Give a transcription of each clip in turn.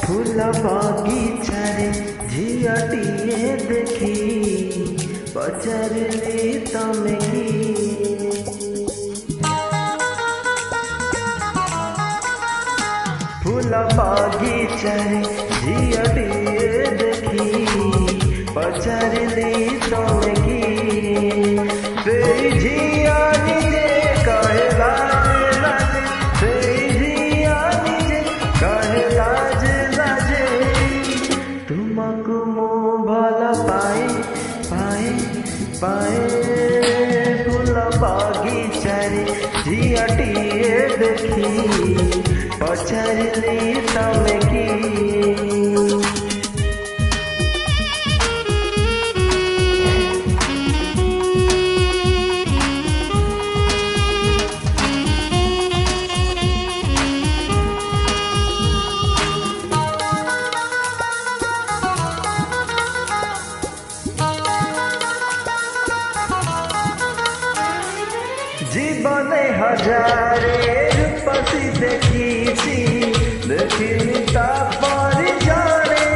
फूल बगीचारे झियाटिए देखी पचारिली तमे कि फूल बगीचारे झियाटिए देखी पचारिली तमे कि से झिया निजे कहे लाजे लाजे से झिया निजे कहे लाजे लाजे तुमको मु भल पाए पाए पाए फूल बगीचारे झियाटिए देखी पचारिली तमे कि जीवने हजारे रूपसी देखी देखी तापर जाने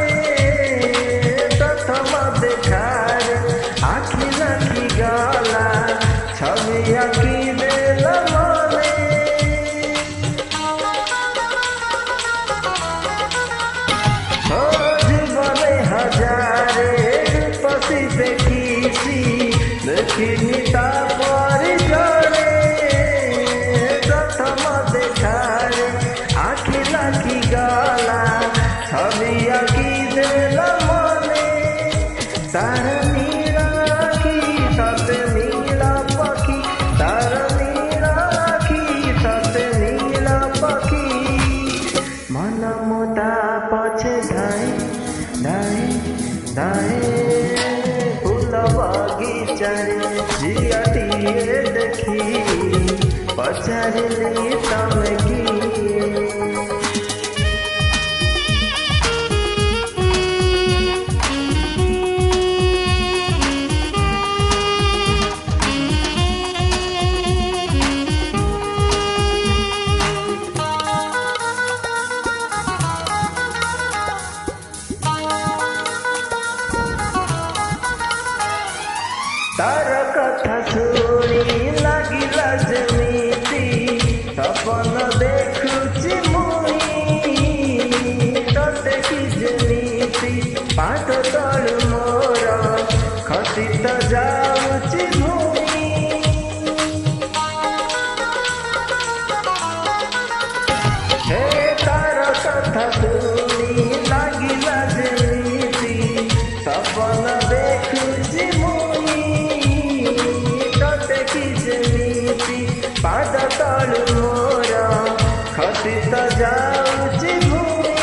प्रथम देखार आखि नाखी गला छवि आखि देल मने हो जीवने हजारे रूपसी देखी देखी तापर जाने आखि गला छवि आखि देल मने तार नीला आखि सते नीला पखी तार नीला आखि सते नीला पखी मन मुदा पछे धाए धाए धाए फूल बगीचारे झियाटिए देखी पचारिली तमे कि तार कथा शुणी लागिला जेमिति सपन देखुची मुई तते कि जेमिति पाद तळु मोर खसी त जाउची भूमि हे तार कथा शुणी लागिला जेमिति सपन देखुची पाद तळु मोर खसी त जाउची भूमि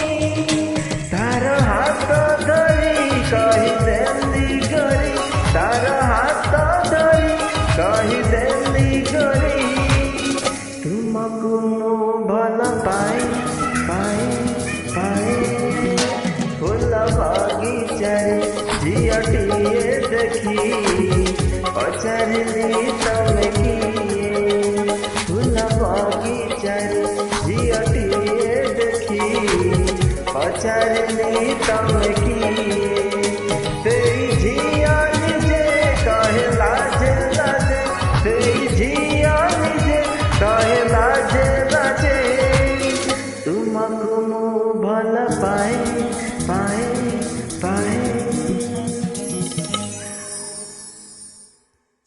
तार हाथ धरी कही देली गरी तार हाथ धरी कही देली गरी तुमको मु भल पाए पाए पाए फूल बगीचारे झियाटिए देखी पचारिली तमे कि बगीचारे झियाटिए देखी पचारिली तमे कि से झिया निजे कहे लाजे लाजे से झिया निजे कहे लाजे लाजे तुमको मु भल पाए पाए पाए